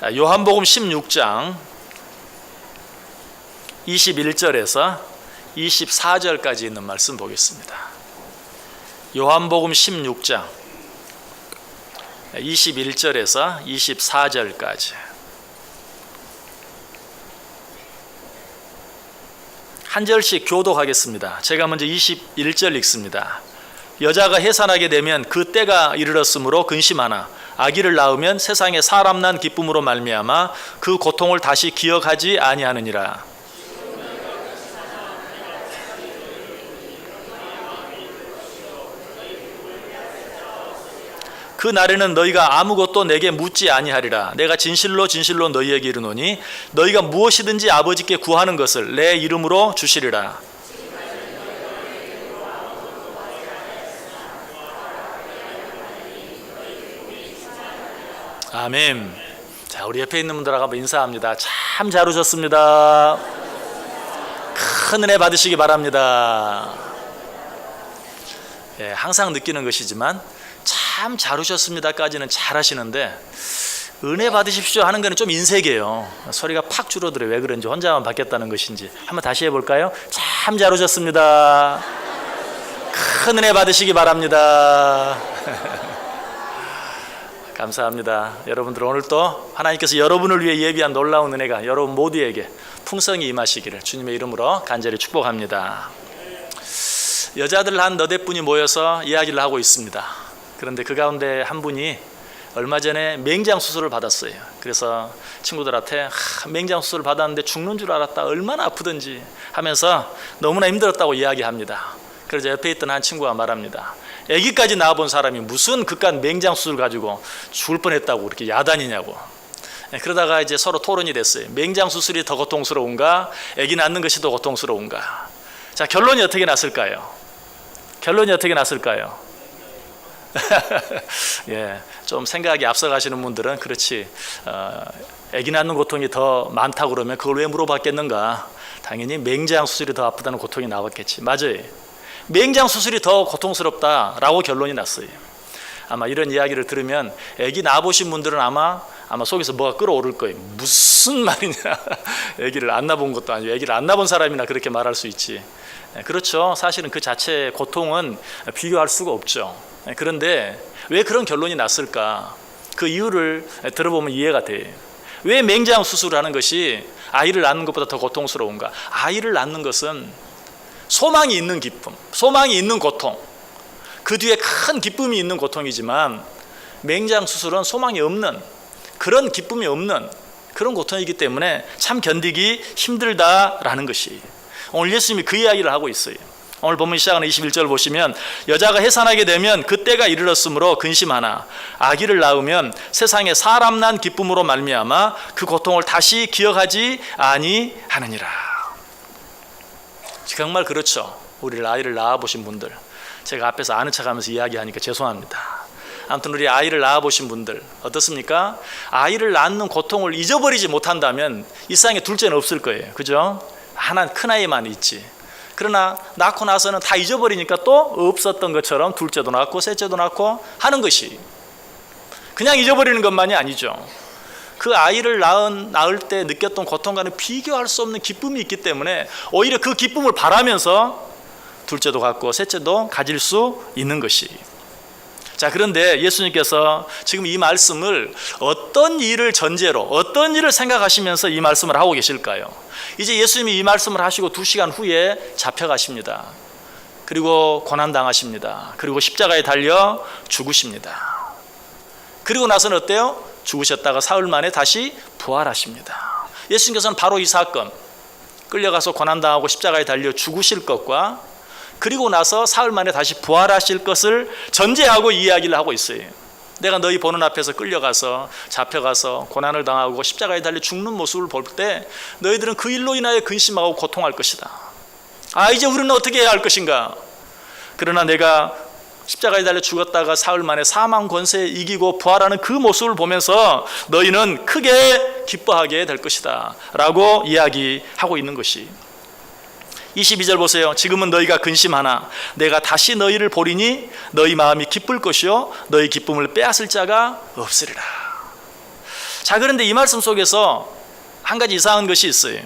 요한복음 16장 21절에서 24절까지 있는 말씀 보겠습니다. 요한복음 16장 21절에서 24절까지 한 절씩 교독하겠습니다. 제가 먼저 21절 읽습니다. 여자가 해산하게 되면 그 때가 이르렀으므로 근심하나 아기를 낳으면 세상에 사람 난 기쁨으로 말미암아 그 고통을 다시 기억하지 아니하느니라. 그 날에는 너희가 아무것도 내게 묻지 아니하리라. 내가 진실로 진실로 너희에게 이르노니 너희가 무엇이든지 아버지께 구하는 것을 내 이름으로 주시리라. 아멘. 자, 우리 옆에 있는 분들하고 한번 인사합니다. 참 잘 오셨습니다. 큰 은혜 받으시기 바랍니다. 예, 항상 느끼는 것이지만 참 잘 오셨습니다까지는 잘 하시는데 은혜 받으십시오 하는 거는 좀 인색이에요. 소리가 팍 줄어들어요. 왜 그런지 혼자만 받겠다는 것인지. 한번 다시 해볼까요? 참 잘 오셨습니다. 큰 은혜 받으시기 바랍니다. 감사합니다. 여러분들 오늘 또 하나님께서 여러분을 위해 예비한 놀라운 은혜가 여러분 모두에게 풍성히 임하시기를 주님의 이름으로 간절히 축복합니다. 여자들 한 너댓 분이 모여서 이야기를 하고 있습니다. 그런데 그 가운데 한 분이 얼마 전에 맹장 수술을 받았어요. 그래서 친구들한테 맹장 수술을 받았는데 죽는 줄 알았다, 얼마나 아프든지 하면서 너무나 힘들었다고 이야기합니다. 그래서 옆에 있던 한 친구가 말합니다. 아기까지 낳아본 사람이 무슨 그깟 맹장 수술 가지고 죽을 뻔했다고 그렇게 야단이냐고. 그러다가 이제 서로 토론이 됐어요. 맹장 수술이 더 고통스러운가, 아기 낳는 것이 더 고통스러운가. 자, 결론이 어떻게 났을까요? 결론이 어떻게 났을까요? 예, 좀 생각이 앞서가시는 분들은 그렇지, 아기 낳는 고통이 더 많다고 그러면 그걸 왜 물어봤겠는가. 당연히 맹장 수술이 더 아프다는 고통이 나왔겠지. 맞아요. 맹장 수술이 더 고통스럽다라고 결론이 났어요. 아마 이런 이야기를 들으면 아기 낳아보신 분들은 아마 속에서 뭐가 끓어오를 거예요. 무슨 말이냐. 아기를 안 낳아본 것도 아니고 아기를 안 낳아본 사람이나 그렇게 말할 수 있지. 그렇죠. 사실은 그 자체의 고통은 비교할 수가 없죠. 그런데 왜 그런 결론이 났을까? 그 이유를 들어보면 이해가 돼요. 왜 맹장 수술을 하는 것이 아이를 낳는 것보다 더 고통스러운가? 아이를 낳는 것은 소망이 있는 기쁨, 소망이 있는 고통, 그 뒤에 큰 기쁨이 있는 고통이지만 맹장 수술은 소망이 없는, 그런 기쁨이 없는 그런 고통이기 때문에 참 견디기 힘들다라는 것이, 오늘 예수님이 그 이야기를 하고 있어요. 오늘 본문 시작하는 21절 보시면 여자가 해산하게 되면 그때가 이르렀으므로 근심하나 아기를 낳으면 세상에 사람 난 기쁨으로 말미암아 그 고통을 다시 기억하지 아니하느니라. 정말 그렇죠. 우리 아이를 낳아보신 분들, 제가 앞에서 아는 척하면서 이야기하니까 죄송합니다. 아무튼 우리 아이를 낳아보신 분들 어떻습니까? 아이를 낳는 고통을 잊어버리지 못한다면 이 세상에 둘째는 없을 거예요. 그죠? 하나 큰 아이만 있지. 그러나 낳고 나서는 다 잊어버리니까 또 없었던 것처럼 둘째도 낳고 셋째도 낳고 하는 것이, 그냥 잊어버리는 것만이 아니죠. 그 아이를 낳을 때 느꼈던 고통과는 비교할 수 없는 기쁨이 있기 때문에 오히려 그 기쁨을 바라면서 둘째도 갖고 셋째도 가질 수 있는 것이. 자, 그런데 예수님께서 지금 이 말씀을 어떤 일을 전제로, 어떤 일을 생각하시면서 이 말씀을 하고 계실까요? 이제 예수님이 이 말씀을 하시고 2시간 후에 잡혀가십니다. 그리고 고난당하십니다. 그리고 십자가에 달려 죽으십니다. 그리고 나서는 어때요? 죽으셨다가 사흘 만에 다시 부활하십니다. 예수님께서는 바로 이 사건, 끌려가서 고난당하고 십자가에 달려 죽으실 것과 그리고 나서 사흘 만에 다시 부활하실 것을 전제하고 이야기를 하고 있어요. 내가 너희 보는 앞에서 끌려가서 잡혀가서 고난을 당하고 십자가에 달려 죽는 모습을 볼 때 너희들은 그 일로 인하여 근심하고 고통할 것이다. 아, 이제 우리는 어떻게 해야 할 것인가? 그러나 내가 십자가에 달려 죽었다가 사흘 만에 사망 권세에 이기고 부활하는 그 모습을 보면서 너희는 크게 기뻐하게 될 것이다 라고 이야기하고 있는 것이. 22절 보세요. 지금은 너희가 근심하나 내가 다시 너희를 보리니 너희 마음이 기쁠 것이요 너희 기쁨을 빼앗을 자가 없으리라. 자, 그런데 이 말씀 속에서 한 가지 이상한 것이 있어요.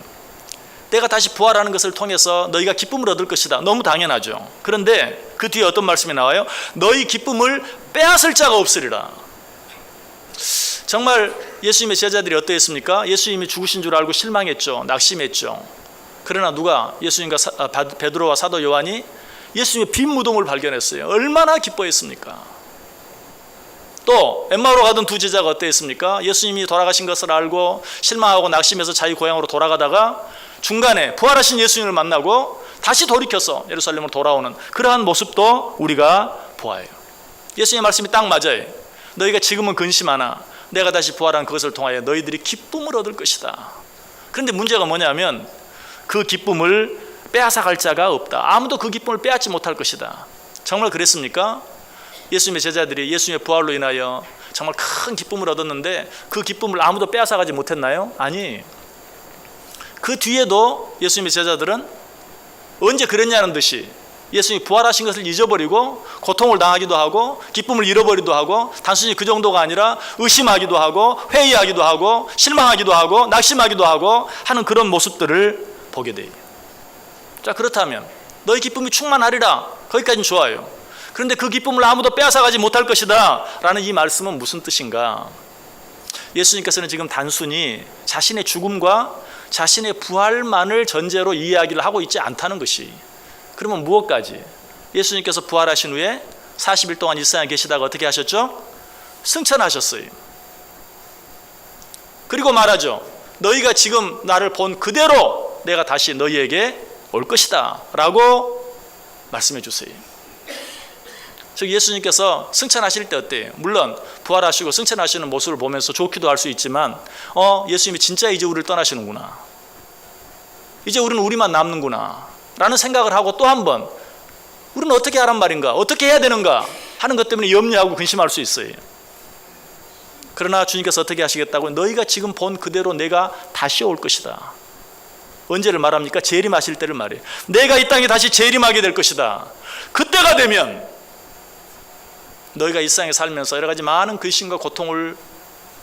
내가 다시 부활하는 것을 통해서 너희가 기쁨을 얻을 것이다. 너무 당연하죠. 그런데 그 뒤에 어떤 말씀이 나와요? 너희 기쁨을 빼앗을 자가 없으리라. 정말 예수님의 제자들이 어떠했습니까? 예수님이 죽으신 줄 알고 실망했죠. 낙심했죠. 그러나 누가 예수님과 베드로와 사도 요한이 예수님의 빈 무덤을 발견했어요. 얼마나 기뻐했습니까? 또 엠마오로 가던 두 제자가 어떠했습니까? 예수님이 돌아가신 것을 알고 실망하고 낙심해서 자기 고향으로 돌아가다가 중간에 부활하신 예수님을 만나고 다시 돌이켜서 예루살렘으로 돌아오는 그러한 모습도 우리가 보아요. 예수님의 말씀이 딱 맞아요. 너희가 지금은 근심하나 내가 다시 부활한 그것을 통하여 너희들이 기쁨을 얻을 것이다. 그런데 문제가 뭐냐면 그 기쁨을 빼앗아갈 자가 없다. 아무도 그 기쁨을 빼앗지 못할 것이다. 정말 그랬습니까? 예수님의 제자들이 예수님의 부활로 인하여 정말 큰 기쁨을 얻었는데 그 기쁨을 아무도 빼앗아가지 못했나요? 아니, 그 뒤에도 예수님의 제자들은 언제 그랬냐는 듯이 예수님이 부활하신 것을 잊어버리고 고통을 당하기도 하고 기쁨을 잃어버리기도 하고 단순히 그 정도가 아니라 의심하기도 하고 회의하기도 하고 실망하기도 하고 낙심하기도 하고 하는 그런 모습들을 보게 돼요. 자, 그렇다면 너희 기쁨이 충만하리라, 거기까지는 좋아요. 그런데 그 기쁨을 아무도 빼앗아가지 못할 것이다 라는 이 말씀은 무슨 뜻인가? 예수님께서는 지금 단순히 자신의 죽음과 자신의 부활만을 전제로 이 이야기를 하고 있지 않다는 것이, 그러면 무엇까지? 예수님께서 부활하신 후에 40일 동안 이 세상에 계시다가 어떻게 하셨죠? 승천하셨어요. 그리고 말하죠. 너희가 지금 나를 본 그대로 내가 다시 너희에게 올 것이다 라고 말씀해 주세요. 즉 예수님께서 승천하실 때 어때요? 물론 부활하시고 승천하시는 모습을 보면서 좋기도 할 수 있지만 예수님이 진짜 이제 우리를 떠나시는구나, 이제 우리는 우리만 남는구나 라는 생각을 하고 또 한 번 우리는 어떻게 하란 말인가, 어떻게 해야 되는가 하는 것 때문에 염려하고 근심할 수 있어요. 그러나 주님께서 어떻게 하시겠다고? 너희가 지금 본 그대로 내가 다시 올 것이다. 언제를 말합니까? 재림하실 때를 말해요. 내가 이 땅에 다시 재림하게 될 것이다. 그때가 되면 너희가 이 세상에 살면서 여러 가지 많은 근심과 고통을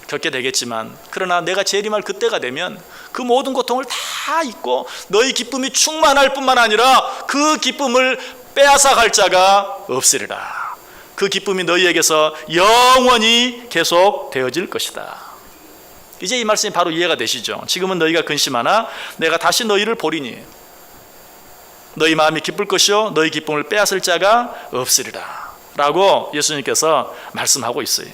겪게 되겠지만, 그러나 내가 재림할 그때가 되면 그 모든 고통을 다 잊고 너희 기쁨이 충만할 뿐만 아니라 그 기쁨을 빼앗아갈 자가 없으리라. 그 기쁨이 너희에게서 영원히 계속 되어질 것이다. 이제 이 말씀이 바로 이해가 되시죠? 지금은 너희가 근심하나 내가 다시 너희를 보리니 너희 마음이 기쁠 것이요 너희 기쁨을 빼앗을 자가 없으리라 라고 예수님께서 말씀하고 있어요.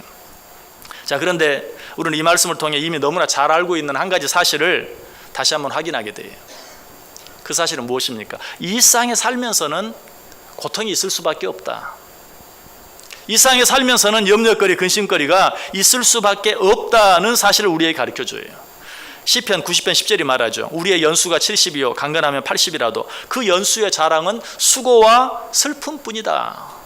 자, 그런데 우리는 이 말씀을 통해 이미 너무나 잘 알고 있는 한 가지 사실을 다시 한번 확인하게 돼요. 그 사실은 무엇입니까? 이 세상에 살면서는 고통이 있을 수밖에 없다. 이 세상에 살면서는 염려거리, 근심거리가 있을 수밖에 없다는 사실을 우리에게 가르쳐줘요. 시편 90편 10절이 말하죠. 우리의 연수가 70이요 강건하면 80이라도 그 연수의 자랑은 수고와 슬픔뿐이다.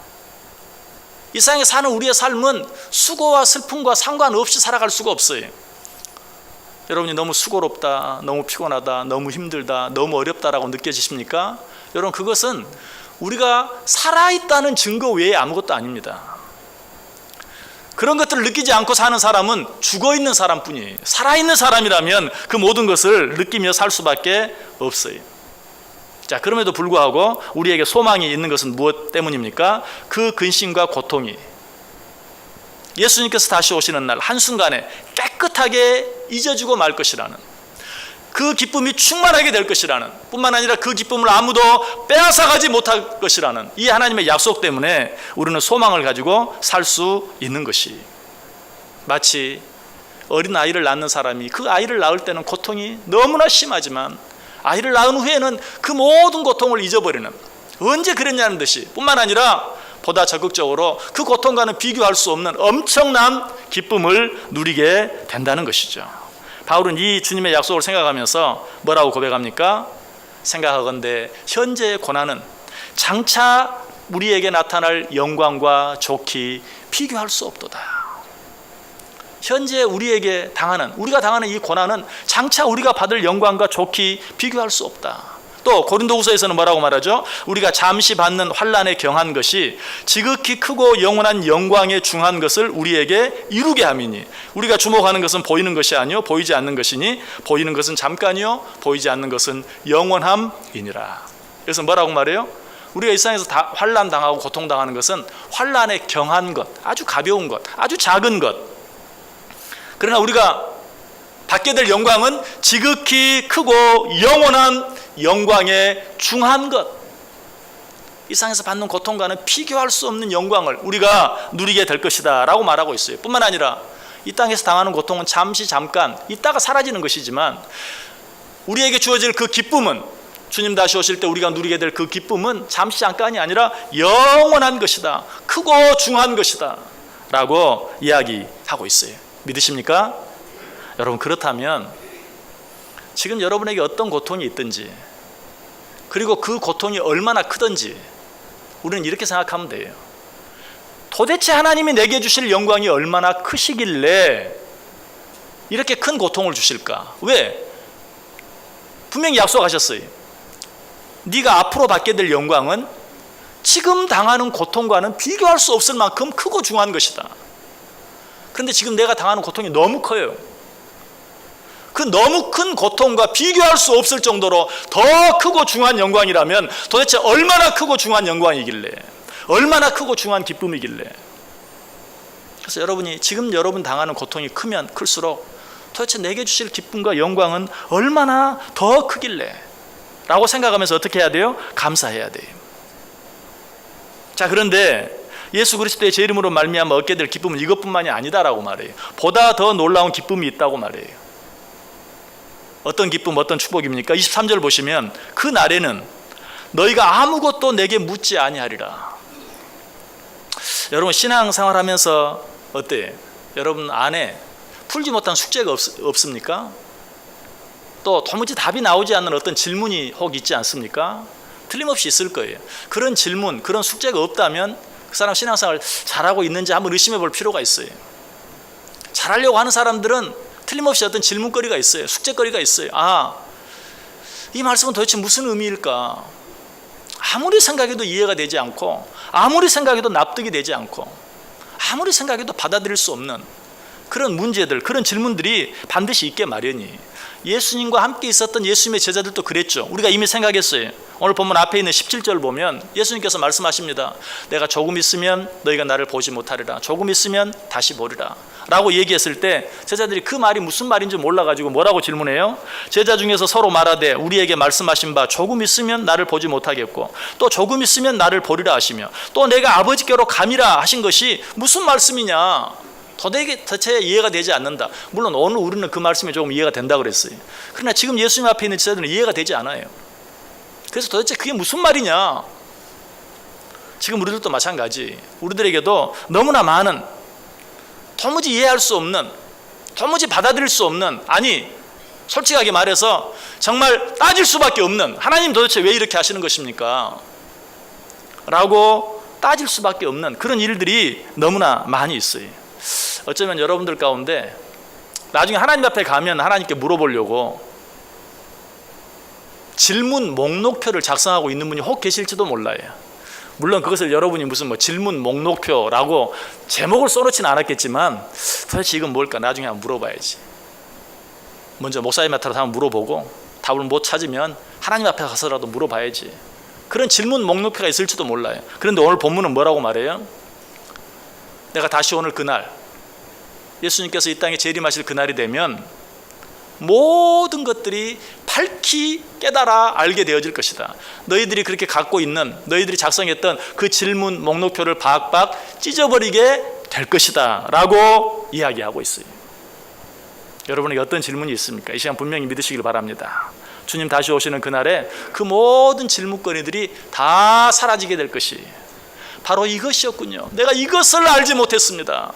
이 세상에 사는 우리의 삶은 수고와 슬픔과 상관없이 살아갈 수가 없어요. 여러분이 너무 수고롭다, 너무 피곤하다, 너무 힘들다, 너무 어렵다라고 느껴지십니까? 여러분, 그것은 우리가 살아있다는 증거 외에 아무것도 아닙니다. 그런 것들을 느끼지 않고 사는 사람은 죽어있는 사람뿐이에요. 살아있는 사람이라면 그 모든 것을 느끼며 살 수밖에 없어요. 자, 그럼에도 불구하고 우리에게 소망이 있는 것은 무엇 때문입니까? 그 근심과 고통이 예수님께서 다시 오시는 날 한순간에 깨끗하게 잊어지고 말 것이라는, 그 기쁨이 충만하게 될 것이라는, 뿐만 아니라 그 기쁨을 아무도 빼앗아가지 못할 것이라는 이 하나님의 약속 때문에 우리는 소망을 가지고 살 수 있는 것이, 마치 어린 아이를 낳는 사람이 그 아이를 낳을 때는 고통이 너무나 심하지만 아이를 낳은 후에는 그 모든 고통을 잊어버리는, 언제 그랬냐는 듯이, 뿐만 아니라 보다 적극적으로 그 고통과는 비교할 수 없는 엄청난 기쁨을 누리게 된다는 것이죠. 바울은 이 주님의 약속을 생각하면서 뭐라고 고백합니까? 생각하건대 현재의 고난은 장차 우리에게 나타날 영광과 좋기 비교할 수 없도다. 현재 우리가 당하는 이 고난은 장차 우리가 받을 영광과 좋기 비교할 수 없다. 또 고린도후서에서는 뭐라고 말하죠? 우리가 잠시 받는 환난에 경한 것이 지극히 크고 영원한 영광에 중한 것을 우리에게 이루게 함이니 우리가 주목하는 것은 보이는 것이 아니요 보이지 않는 것이니 보이는 것은 잠깐이요 보이지 않는 것은 영원함이니라. 그래서 뭐라고 말해요? 우리가 일상에서 환난 당하고 고통당하는 것은 환난에 경한 것, 아주 가벼운 것, 아주 작은 것. 그러나 우리가 받게 될 영광은 지극히 크고 영원한 영광에 중한 것. 일상에서 받는 고통과는 비교할 수 없는 영광을 우리가 누리게 될 것이다 라고 말하고 있어요. 뿐만 아니라 이 땅에서 당하는 고통은 잠시 잠깐 있다가 사라지는 것이지만 우리에게 주어질 그 기쁨은, 주님 다시 오실 때 우리가 누리게 될 그 기쁨은 잠시 잠깐이 아니라 영원한 것이다, 크고 중한 것이다 라고 이야기하고 있어요. 믿으십니까? 여러분, 그렇다면 지금 여러분에게 어떤 고통이 있든지, 그리고 그 고통이 얼마나 크든지 우리는 이렇게 생각하면 돼요. 도대체 하나님이 내게 주실 영광이 얼마나 크시길래 이렇게 큰 고통을 주실까? 왜? 분명히 약속하셨어요. 네가 앞으로 받게 될 영광은 지금 당하는 고통과는 비교할 수 없을 만큼 크고 중한 것이다. 그런데 지금 내가 당하는 고통이 너무 커요. 그 너무 큰 고통과 비교할 수 없을 정도로 더 크고 중한 영광이라면 도대체 얼마나 크고 중한 영광이길래, 얼마나 크고 중한 기쁨이길래. 그래서 여러분이 지금 여러분 당하는 고통이 크면 클수록 도대체 내게 주실 기쁨과 영광은 얼마나 더 크길래 라고 생각하면서 어떻게 해야 돼요? 감사해야 돼요. 자, 그런데 예수 그리스도의 제 이름으로 말미암아 얻게 될 기쁨은 이것뿐만이 아니다라고 말해요. 보다 더 놀라운 기쁨이 있다고 말해요. 어떤 기쁨, 어떤 축복입니까? 23절 보시면 그 날에는 너희가 아무것도 내게 묻지 아니하리라. 여러분, 신앙생활하면서 어때요? 여러분 안에 풀지 못한 숙제가 없습니까? 또 도무지 답이 나오지 않는 어떤 질문이 혹 있지 않습니까? 틀림없이 있을 거예요. 그런 질문, 그런 숙제가 없다면 그 사람 신앙생활 잘하고 있는지 한번 의심해 볼 필요가 있어요. 잘하려고 하는 사람들은 틀림없이 어떤 질문거리가 있어요. 숙제거리가 있어요. 아, 이 말씀은 도대체 무슨 의미일까? 아무리 생각해도 이해가 되지 않고, 아무리 생각해도 납득이 되지 않고, 아무리 생각해도 받아들일 수 없는 그런 문제들, 그런 질문들이 반드시 있게 마련이. 예수님과 함께 있었던 예수님의 제자들도 그랬죠. 우리가 이미 생각했어요. 오늘 본문 앞에 있는 17절 보면 예수님께서 말씀하십니다. 내가 조금 있으면 너희가 나를 보지 못하리라. 조금 있으면 다시 보리라 라고 얘기했을 때 제자들이 그 말이 무슨 말인지 몰라가지고 뭐라고 질문해요? 제자 중에서 서로 말하되 우리에게 말씀하신 바 조금 있으면 나를 보지 못하겠고 또 조금 있으면 나를 보리라 하시며 또 내가 아버지께로 감이라 하신 것이 무슨 말씀이냐? 도대체 이해가 되지 않는다. 물론 오늘 우리는 그 말씀이 조금 이해가 된다고 그랬어요. 그러나 지금 예수님 앞에 있는 제자들은 이해가 되지 않아요. 그래서 도대체 그게 무슨 말이냐? 지금 우리들도 마찬가지. 우리들에게도 너무나 많은 도무지 이해할 수 없는, 도무지 받아들일 수 없는, 아니 솔직하게 말해서 정말 따질 수밖에 없는, 하나님 도대체 왜 이렇게 하시는 것입니까? 라고 따질 수밖에 없는 그런 일들이 너무나 많이 있어요. 어쩌면 여러분들 가운데 나중에 하나님 앞에 가면 하나님께 물어보려고 질문 목록표를 작성하고 있는 분이 혹 계실지도 몰라요. 물론 그것을 여러분이 무슨 뭐 질문 목록표라고 제목을 써놓지는 않았겠지만 도대체 이건 뭘까? 나중에 한번 물어봐야지. 먼저 목사님한테 한번 물어보고 답을 못 찾으면 하나님 앞에 가서라도 물어봐야지. 그런 질문 목록표가 있을지도 몰라요. 그런데 오늘 본문은 뭐라고 말해요? 내가 다시 오늘 그날, 예수님께서 이 땅에 재림하실 그날이 되면 모든 것들이 밝히 깨달아 알게 되어질 것이다. 너희들이 그렇게 갖고 있는, 너희들이 작성했던 그 질문 목록표를 박박 찢어버리게 될 것이다 라고 이야기하고 있어요. 여러분에게 어떤 질문이 있습니까? 이 시간 분명히 믿으시길 바랍니다. 주님 다시 오시는 그날에 그 모든 질문거리들이 다 사라지게 될 것이 바로 이것이었군요. 내가 이것을 알지 못했습니다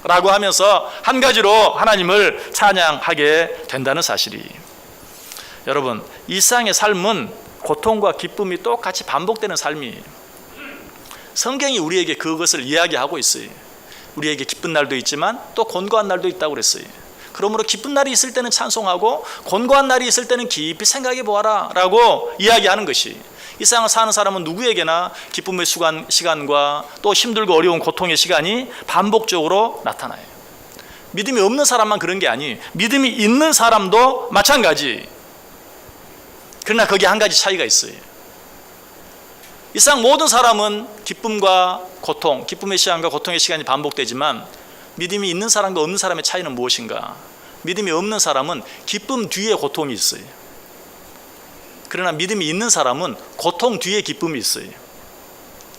라고 하면서 한 가지로 하나님을 찬양하게 된다는 사실이. 여러분, 일상의 삶은 고통과 기쁨이 똑같이 반복되는 삶이에요. 성경이 우리에게 그것을 이야기하고 있어요. 우리에게 기쁜 날도 있지만 또 곤고한 날도 있다고 그랬어요. 그러므로 기쁜 날이 있을 때는 찬송하고 곤고한 날이 있을 때는 깊이 생각해 보아라 라고 이야기하는 것이, 이 세상을 사는 사람은 누구에게나 기쁨의 시간과 또 힘들고 어려운 고통의 시간이 반복적으로 나타나요. 믿음이 없는 사람만 그런 게 아니, 믿음이 있는 사람도 마찬가지. 그러나 거기에 한 가지 차이가 있어요. 이 세상 모든 사람은 기쁨과 고통, 기쁨의 시간과 고통의 시간이 반복되지만 믿음이 있는 사람과 없는 사람의 차이는 무엇인가? 믿음이 없는 사람은 기쁨 뒤에 고통이 있어요. 그러나 믿음이 있는 사람은 고통 뒤에 기쁨이 있어요.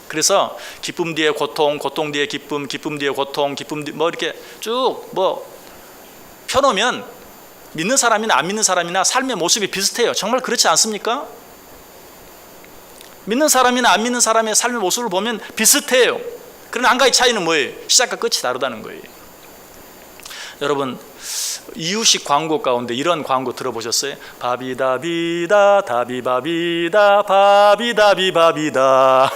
그래서 기쁨 뒤에 고통, 고통 뒤에 기쁨, 기쁨 뒤에 고통, 기쁨 뒤에 이렇게 쭉 펴놓으면 믿는 사람이나 안 믿는 사람이나 삶의 모습이 비슷해요. 정말 그렇지 않습니까? 믿는 사람이나 안 믿는 사람의 삶의 모습을 보면 비슷해요. 그러나 한 가지 차이는 뭐예요? 시작과 끝이 다르다는 거예요. 여러분, 이유식 광고 가운데 이런 광고 들어보셨어요? 바비다비다 다비바비다 바비다비바비다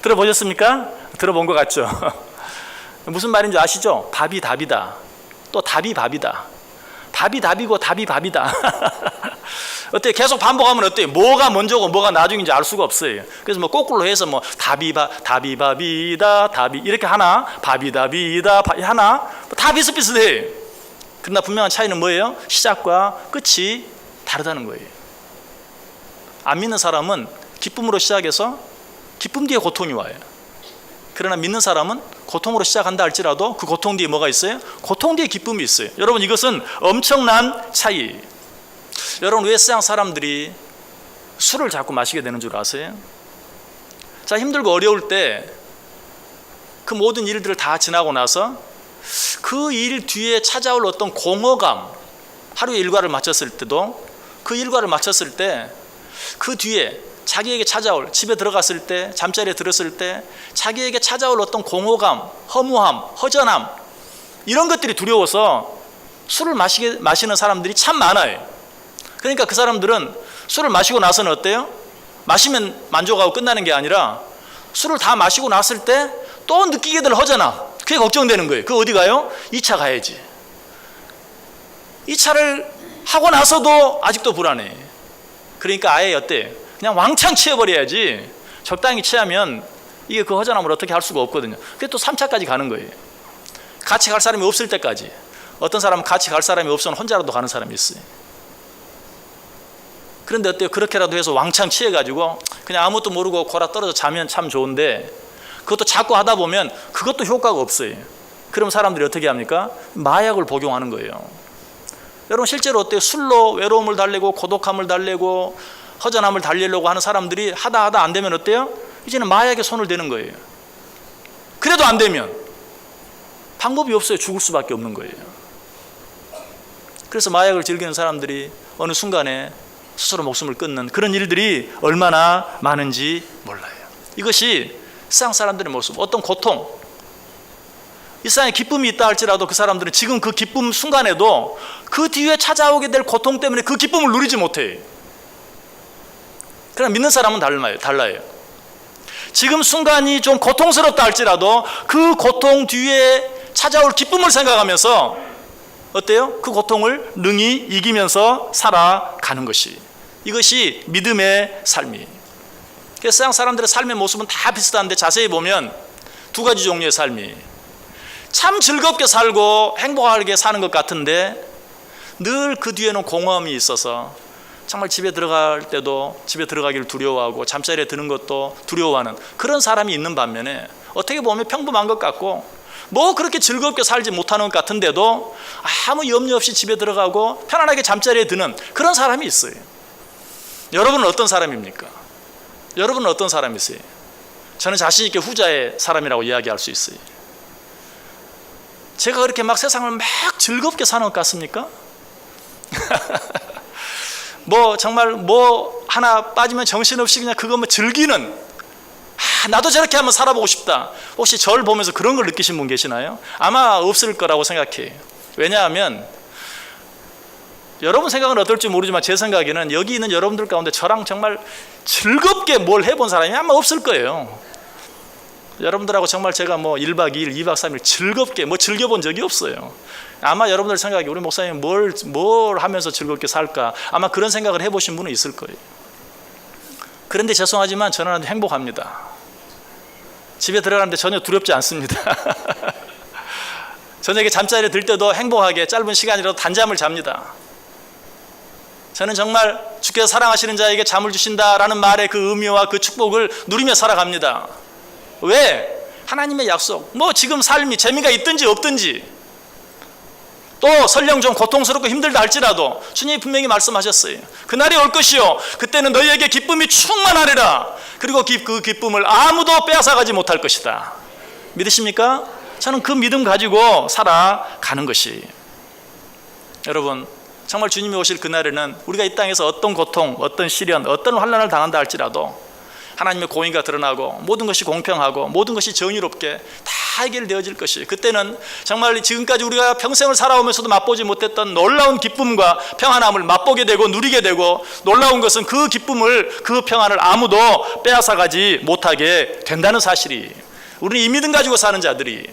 들어보셨습니까? 들어본 것 같죠? 무슨 말인지 아시죠? 밥이 답이다, 또 답이 밥이다. 답이 답이고 답이 밥이다. 어때요? 계속 반복하면 어때요? 뭐가 먼저고 뭐가 나중인지 알 수가 없어요. 그래서 거꾸로 해서 답이바비다 답이 이렇게 하나, 밥이다비다 하나, 다 비슷비슷해요. 그러나 분명한 차이는 뭐예요? 시작과 끝이 다르다는 거예요. 안 믿는 사람은 기쁨으로 시작해서 기쁨 뒤에 고통이 와요. 그러나 믿는 사람은 고통으로 시작한다 할지라도 그 고통 뒤에 뭐가 있어요? 고통 뒤에 기쁨이 있어요. 여러분, 이것은 엄청난 차이. 여러분, 왜 세상 사람들이 술을 자꾸 마시게 되는 줄 아세요? 자, 힘들고 어려울 때 그 모든 일들을 다 지나고 나서 그 일 뒤에 찾아올 어떤 공허감, 하루의 일과를 마쳤을 때도 그 일과를 마쳤을 때 그 뒤에 자기에게 찾아올, 집에 들어갔을 때, 잠자리에 들었을 때 자기에게 찾아올 어떤 공허감, 허무함, 허전함, 이런 것들이 두려워서 술을 마시는 사람들이 참 많아요. 그러니까 그 사람들은 술을 마시고 나서는 어때요? 마시면 만족하고 끝나는 게 아니라 술을 다 마시고 났을 때 또 느끼게 될 허전함, 그게 걱정되는 거예요. 그 어디 가요? 2차 가야지. 2차를 하고 나서도 아직도 불안해. 그러니까 아예 어때요? 그냥 왕창 취해버려야지. 적당히 취하면 이게 그 허전함을 어떻게 할 수가 없거든요. 그게 또 3차까지 가는 거예요. 같이 갈 사람이 없을 때까지. 어떤 사람은 같이 갈 사람이 없으면 혼자라도 가는 사람이 있어요. 그런데 어때요? 그렇게라도 해서 왕창 취해가지고 그냥 아무것도 모르고 골아 떨어져 자면 참 좋은데, 그것도 자꾸 하다 보면 그것도 효과가 없어요. 그럼 사람들이 어떻게 합니까? 마약을 복용하는 거예요. 여러분, 실제로 어때요? 술로 외로움을 달래고 고독함을 달래고 허전함을 달래려고 하는 사람들이 하다 안 되면 어때요? 이제는 마약에 손을 대는 거예요. 그래도 안 되면 방법이 없어요. 죽을 수밖에 없는 거예요. 그래서 마약을 즐기는 사람들이 어느 순간에 스스로 목숨을 끊는 그런 일들이 얼마나 많은지 몰라요. 이것이 세상 사람들의 모습, 어떤 고통, 이 세상에 기쁨이 있다 할지라도 그 사람들은 지금 그 기쁨 순간에도 그 뒤에 찾아오게 될 고통 때문에 그 기쁨을 누리지 못해요. 그러나 믿는 사람은 달라요. 지금 순간이 좀 고통스럽다 할지라도 그 고통 뒤에 찾아올 기쁨을 생각하면서 어때요? 그 고통을 능히 이기면서 살아가는 것이, 이것이 믿음의 삶이에요. 그래서 세상 사람들의 삶의 모습은 다 비슷한데 자세히 보면 두 가지 종류의 삶이, 참 즐겁게 살고 행복하게 사는 것 같은데 늘 그 뒤에는 공허함이 있어서 정말 집에 들어갈 때도 집에 들어가기를 두려워하고 잠자리에 드는 것도 두려워하는 그런 사람이 있는 반면에, 어떻게 보면 평범한 것 같고 뭐 그렇게 즐겁게 살지 못하는 것 같은데도 아무 염려 없이 집에 들어가고 편안하게 잠자리에 드는 그런 사람이 있어요. 여러분은 어떤 사람입니까? 여러분은 어떤 사람이세요? 저는 자신 있게 후자의 사람이라고 이야기할 수 있어요. 제가 그렇게 막 세상을 막 즐겁게 사는 것 같습니까? 정말 하나 빠지면 정신없이 그냥 그것만 즐기는, 나도 저렇게 한번 살아보고 싶다. 혹시 저를 보면서 그런 걸 느끼신 분 계시나요? 아마 없을 거라고 생각해요. 왜냐하면 여러분 생각은 어떨지 모르지만 제 생각에는 여기 있는 여러분들 가운데 저랑 정말 즐겁게 뭘 해본 사람이 아마 없을 거예요. 여러분들하고 정말 제가 1박 2일, 2박 3일 즐겁게 즐겨본 적이 없어요. 아마 여러분들 생각에 우리 목사님 뭘 하면서 즐겁게 살까? 아마 그런 생각을 해보신 분은 있을 거예요. 그런데 죄송하지만 저는 행복합니다. 집에 들어가는데 전혀 두렵지 않습니다. 저녁에 잠자리에 들 때도 행복하게 짧은 시간이라도 단잠을 잡니다. 저는 정말 주께서 사랑하시는 자에게 잠을 주신다라는 말의 그 의미와 그 축복을 누리며 살아갑니다. 왜? 하나님의 약속. 뭐 지금 삶이 재미가 있든지 없든지, 또 설령 좀 고통스럽고 힘들다 할지라도 주님이 분명히 말씀하셨어요. 그날이 올 것이요, 그때는 너희에게 기쁨이 충만하리라. 그리고 그 기쁨을 아무도 빼앗아가지 못할 것이다. 믿으십니까? 저는 그 믿음 가지고 살아가는 것이, 여러분 정말 주님이 오실 그날에는 우리가 이 땅에서 어떤 고통, 어떤 시련, 어떤 환난을 당한다 할지라도 하나님의 공의가 드러나고 모든 것이 공평하고 모든 것이 정의롭게 다 해결되어질 것이, 그때는 정말 지금까지 우리가 평생을 살아오면서도 맛보지 못했던 놀라운 기쁨과 평안함을 맛보게 되고 누리게 되고, 놀라운 것은 그 기쁨을, 그 평안을 아무도 빼앗아가지 못하게 된다는 사실이, 우리는 이 믿음 가지고 사는 자들이.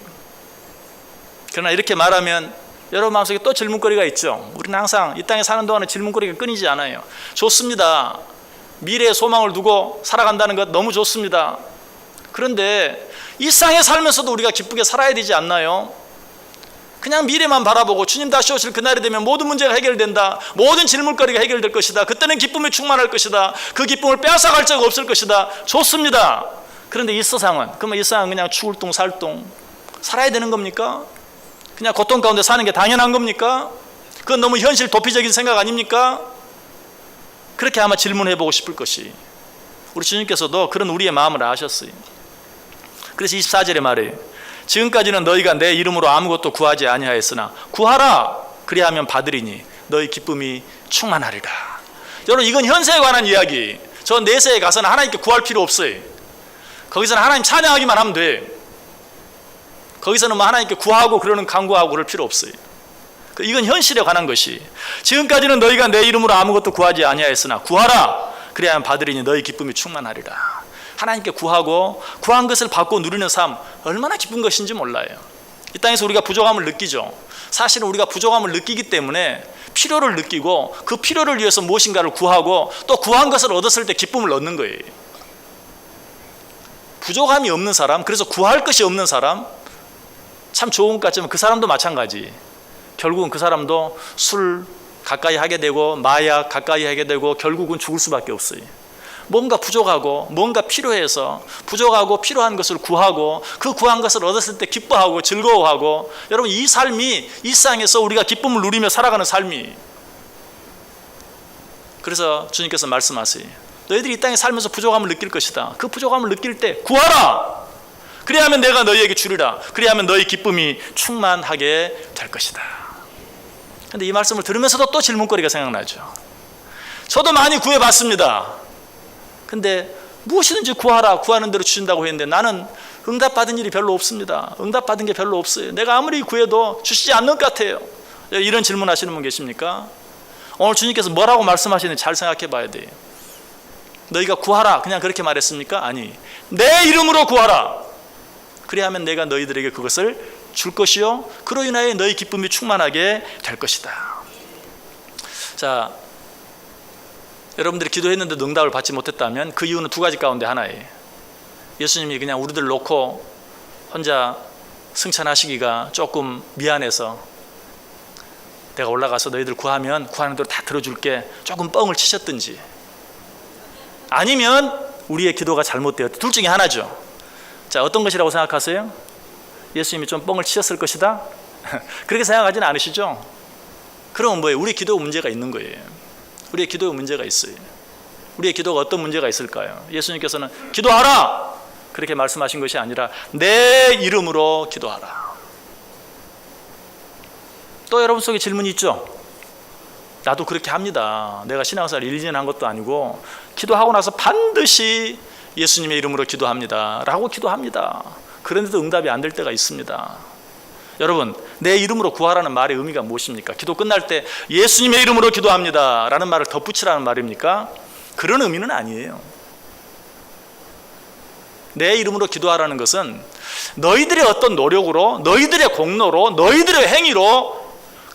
그러나 이렇게 말하면 여러분 마음속에 또 질문거리가 있죠. 우리는 항상 이 땅에 사는 동안에 질문거리가 끊이지 않아요. 좋습니다. 미래의 소망을 두고 살아간다는 것 너무 좋습니다. 그런데 일상에 살면서도 우리가 기쁘게 살아야 되지 않나요? 그냥 미래만 바라보고 주님 다시 오실 그날이 되면 모든 문제가 해결된다, 모든 질문거리가 해결될 것이다, 그때는 기쁨이 충만할 것이다, 그 기쁨을 빼앗아갈 자가 없을 것이다. 좋습니다. 그런데 이 세상은, 그러면 이 세상은 그냥 죽을 둥 살 둥 살아야 되는 겁니까? 그냥 고통 가운데 사는 게 당연한 겁니까? 그건 너무 현실 도피적인 생각 아닙니까? 그렇게 아마 질문해보고 싶을 것이, 우리 주님께서도 그런 우리의 마음을 아셨어요. 그래서 24절에 말해요. 지금까지는 너희가 내 이름으로 아무것도 구하지 아니하였으나 구하라, 그리하면 받으리니 너희 기쁨이 충만하리라. 여러분 이건 현세에 관한 이야기. 저 내세에 가서는 하나님께 구할 필요 없어요. 거기서는 하나님 찬양하기만 하면 돼. 거기서는 뭐 하나님께 구하고 그러는 간구하고 그럴 필요 없어요. 이건 현실에 관한 것이, 지금까지는 너희가 내 이름으로 아무것도 구하지 아니하였으나 구하라, 그래야 받으리니 너희 기쁨이 충만하리라. 하나님께 구하고 구한 것을 받고 누리는 삶, 얼마나 기쁜 것인지 몰라요. 이 땅에서 우리가 부족함을 느끼죠. 사실은 우리가 부족함을 느끼기 때문에 필요를 느끼고 그 필요를 위해서 무엇인가를 구하고 또 구한 것을 얻었을 때 기쁨을 얻는 거예요. 부족함이 없는 사람, 그래서 구할 것이 없는 사람, 참 좋은 것 같지만 그 사람도 마찬가지. 결국은 그 사람도 술 가까이 하게 되고 마약 가까이 하게 되고 결국은 죽을 수밖에 없어요. 뭔가 부족하고 뭔가 필요해서 부족하고 필요한 것을 구하고 그 구한 것을 얻었을 때 기뻐하고 즐거워하고, 여러분 이 삶이 일상에서 우리가 기쁨을 누리며 살아가는 삶이. 그래서 주님께서 말씀하세요. 너희들이 이 땅에 살면서 부족함을 느낄 것이다. 그 부족함을 느낄 때 구하라. 그리하면 내가 너희에게 주리라. 그리하면 너희 기쁨이 충만하게 될 것이다. 그런데 이 말씀을 들으면서도 또 질문거리가 생각나죠. 저도 많이 구해봤습니다. 근데 무엇이든지 구하라, 구하는 대로 주신다고 했는데 나는 응답받은 일이 별로 없습니다. 응답받은 게 별로 없어요. 내가 아무리 구해도 주시지 않는 것 같아요. 이런 질문 하시는 분 계십니까? 오늘 주님께서 뭐라고 말씀하시는지 잘 생각해 봐야 돼요. 너희가 구하라 그냥 그렇게 말했습니까? 아니, 내 이름으로 구하라. 그리하면 내가 너희들에게 그것을 줄 것이요 그로 인하여 너희 기쁨이 충만하게 될 것이다. 자, 여러분들이 기도했는데도 응답을 받지 못했다면 그 이유는 두 가지 가운데 하나예요. 예수님이 그냥 우리들 놓고 혼자 승천하시기가 조금 미안해서 내가 올라가서 너희들 구하면 구하는 대로 다 들어줄게, 조금 뻥을 치셨든지, 아니면 우리의 기도가 잘못되었다. 둘 중에 하나죠. 자, 어떤 것이라고 생각하세요? 예수님이 좀 뻥을 치셨을 것이다? 그렇게 생각하지는 않으시죠? 그러면 뭐예요? 우리 기도에 문제가 있는 거예요. 우리의 기도에 문제가 있어요. 우리의 기도가 어떤 문제가 있을까요? 예수님께서는 기도하라! 그렇게 말씀하신 것이 아니라 내 이름으로 기도하라. 또 여러분 속에 질문이 있죠? 나도 그렇게 합니다. 내가 신앙생활 1, 2년 한 것도 아니고 기도하고 나서 반드시 예수님의 이름으로 기도합니다 라고 기도합니다. 그런데도 응답이 안 될 때가 있습니다. 여러분, 내 이름으로 구하라는 말의 의미가 무엇입니까? 기도 끝날 때 예수님의 이름으로 기도합니다 라는 말을 덧붙이라는 말입니까? 그런 의미는 아니에요. 내 이름으로 기도하라는 것은 너희들의 어떤 노력으로, 너희들의 공로로, 너희들의 행위로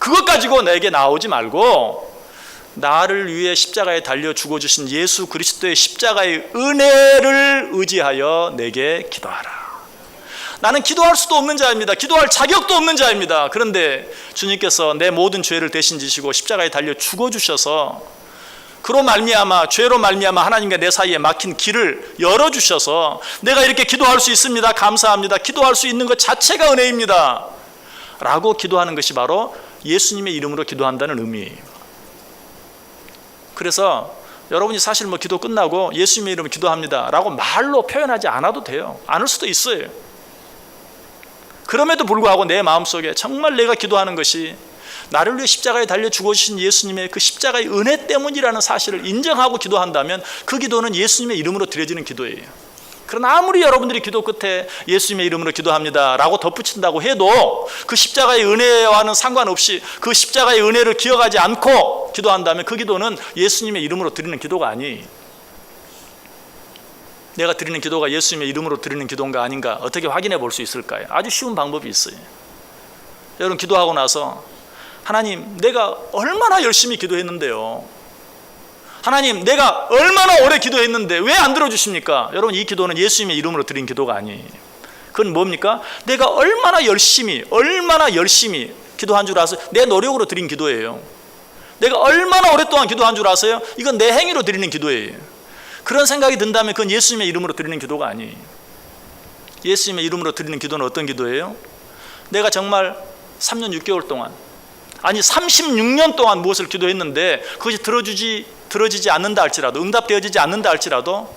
그것 가지고 내게 나오지 말고 나를 위해 십자가에 달려 죽어주신 예수 그리스도의 십자가의 은혜를 의지하여 내게 기도하라. 나는 기도할 수도 없는 자입니다. 기도할 자격도 없는 자입니다. 그런데 주님께서 내 모든 죄를 대신 지시고 십자가에 달려 죽어주셔서 그로 말미암아, 죄로 말미암아 하나님과 내 사이에 막힌 길을 열어주셔서 내가 이렇게 기도할 수 있습니다. 감사합니다. 기도할 수 있는 것 자체가 은혜입니다 라고 기도하는 것이 바로 예수님의 이름으로 기도한다는 의미예요. 그래서 여러분이 사실 뭐 기도 끝나고 예수님의 이름으로 기도합니다 라고 말로 표현하지 않아도 돼요. 않을 수도 있어요. 그럼에도 불구하고 내 마음속에 정말 내가 기도하는 것이 나를 위해 십자가에 달려 죽어주신 예수님의 그 십자가의 은혜 때문이라는 사실을 인정하고 기도한다면 그 기도는 예수님의 이름으로 드려지는 기도예요. 그러나 아무리 여러분들이 기도 끝에 예수님의 이름으로 기도합니다 라고 덧붙인다고 해도 그 십자가의 은혜와는 상관없이 그 십자가의 은혜를 기억하지 않고 기도한다면 그 기도는 예수님의 이름으로 드리는 기도가 아니에요. 내가 드리는 기도가 예수님의 이름으로 드리는 기도인가 아닌가 어떻게 확인해 볼 수 있을까요? 아주 쉬운 방법이 있어요. 여러분 기도하고 나서 하나님 내가 얼마나 열심히 기도했는데요, 하나님 내가 얼마나 오래 기도했는데 왜 안 들어주십니까? 여러분 이 기도는 예수님의 이름으로 드린 기도가 아니에요. 그건 뭡니까? 내가 얼마나 열심히 기도한 줄 아세요? 내 노력으로 드린 기도예요. 내가 얼마나 오랫동안 기도한 줄 아세요? 이건 내 행위로 드리는 기도예요. 그런 생각이 든다면 그건 예수님의 이름으로 드리는 기도가 아니에요. 예수님의 이름으로 드리는 기도는 어떤 기도예요? 내가 정말 3년 6개월 동안, 아니 36년 동안 무엇을 기도했는데 그것이 들어지지 않는다 할지라도, 응답되어지지 않는다 할지라도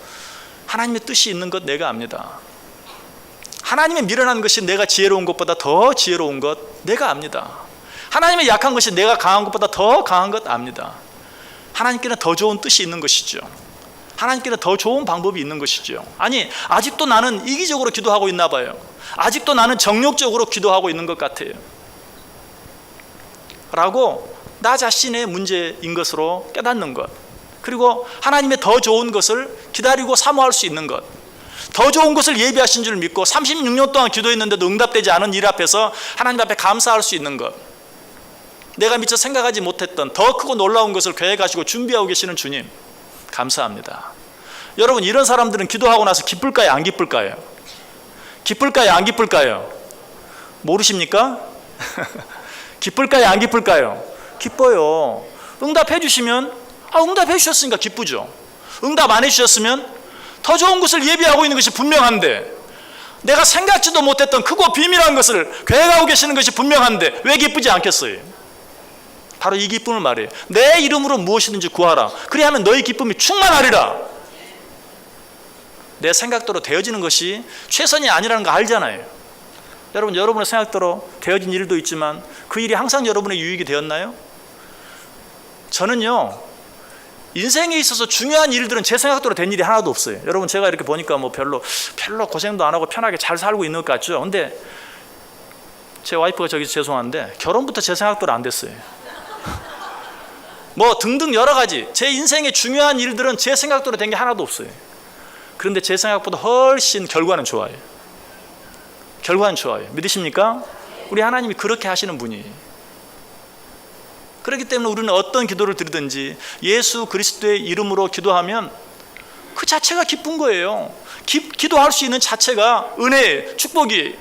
하나님의 뜻이 있는 것 내가 압니다. 하나님의 미련한 것이 내가 지혜로운 것보다 더 지혜로운 것 내가 압니다. 하나님의 약한 것이 내가 강한 것보다 더 강한 것 압니다. 하나님께는 더 좋은 뜻이 있는 것이죠. 하나님께는 더 좋은 방법이 있는 것이죠. 아니 아직도 나는 이기적으로 기도하고 있나 봐요. 아직도 나는 정욕적으로 기도하고 있는 것 같아요 라고 나 자신의 문제인 것으로 깨닫는 것, 그리고 하나님의 더 좋은 것을 기다리고 사모할 수 있는 것, 더 좋은 것을 예비하신 줄 믿고 36년 동안 기도했는데도 응답되지 않은 일 앞에서 하나님 앞에 감사할 수 있는 것, 내가 미처 생각하지 못했던 더 크고 놀라운 것을 계획하시고 준비하고 계시는 주님 감사합니다. 여러분 이런 사람들은 기도하고 나서 기쁠까요 안 기쁠까요? 기쁠까요 안 기쁠까요? 모르십니까? 기쁠까요 안 기쁠까요? 기뻐요. 응답해 주시면 응답해 주셨으니까 기쁘죠. 응답 안 해주셨으면 더 좋은 것을 예비하고 있는 것이 분명한데, 내가 생각지도 못했던 크고 비밀한 것을 계획하고 계시는 것이 분명한데 왜 기쁘지 않겠어요? 바로 이 기쁨을 말해요. 내 이름으로 무엇이든지 구하라. 그리하면 너희 기쁨이 충만하리라. 내 생각대로 되어지는 것이 최선이 아니라는 거 알잖아요. 여러분 여러분의 생각대로 되어진 일도 있지만 그 일이 항상 여러분의 유익이 되었나요? 저는요 인생에 있어서 중요한 일들은 제 생각대로 된 일이 하나도 없어요. 여러분 제가 이렇게 보니까 뭐 별로 고생도 안 하고 편하게 잘 살고 있는 것 같죠. 근데 제 와이프가 저기 죄송한데 결혼부터 제 생각대로 안 됐어요. 뭐 등등 여러 가지 제 인생의 중요한 일들은 제 생각대로 된 게 하나도 없어요. 그런데 제 생각보다 훨씬 결과는 좋아요. 결과는 좋아요. 믿으십니까? 우리 하나님이 그렇게 하시는 분이에요. 그렇기 때문에 우리는 어떤 기도를 드리든지 예수 그리스도의 이름으로 기도하면 그 자체가 기쁜 거예요. 기도할 수 있는 자체가 은혜의 축복이.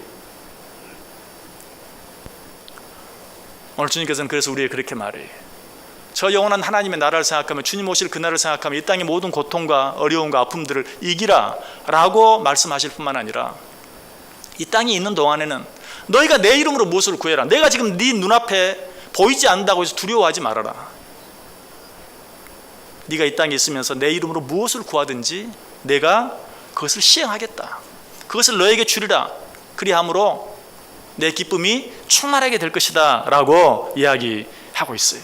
오늘 주님께서는 그래서 우리에게 그렇게 말해요. 저 영원한 하나님의 나라를 생각하며 주님 오실 그날을 생각하며 이 땅의 모든 고통과 어려움과 아픔들을 이기라 라고 말씀하실 뿐만 아니라 이 땅에 있는 동안에는 너희가 내 이름으로 무엇을 구해라. 내가 지금 네 눈앞에 보이지 않는다고 해서 두려워하지 말아라. 네가 이 땅에 있으면서 내 이름으로 무엇을 구하든지 내가 그것을 시행하겠다. 그것을 너에게 주리라. 그리함으로 내 기쁨이 충만하게 될 것이다 라고 이야기하고 있어요.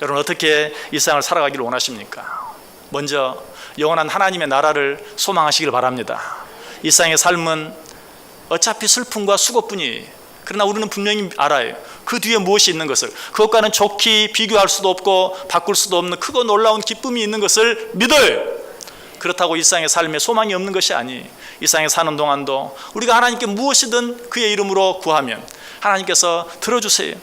여러분 어떻게 이 세상을 살아가기를 원하십니까? 먼저 영원한 하나님의 나라를 소망하시길 바랍니다. 이 세상의 삶은 어차피 슬픔과 수고뿐이에요. 그러나 우리는 분명히 알아요. 그 뒤에 무엇이 있는 것을. 그것과는 좋게 비교할 수도 없고 바꿀 수도 없는 크고 놀라운 기쁨이 있는 것을 믿어요. 그렇다고 이 세상의 삶에 소망이 없는 것이 아니에요. 이 세상에 사는 동안도 우리가 하나님께 무엇이든 그의 이름으로 구하면 하나님께서 들어주세요.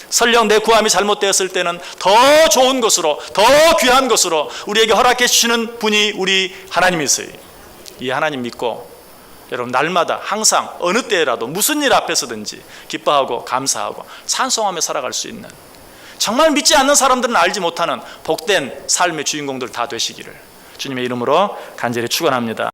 설령 내 구함이 잘못되었을 때는 더 좋은 것으로, 더 귀한 것으로 우리에게 허락해 주시는 분이 우리 하나님이세요. 이 하나님 믿고 여러분 날마다 항상 어느 때라도 무슨 일 앞에서든지 기뻐하고 감사하고 찬송하며 살아갈 수 있는, 정말 믿지 않는 사람들은 알지 못하는 복된 삶의 주인공들 다 되시기를 주님의 이름으로 간절히 축원합니다.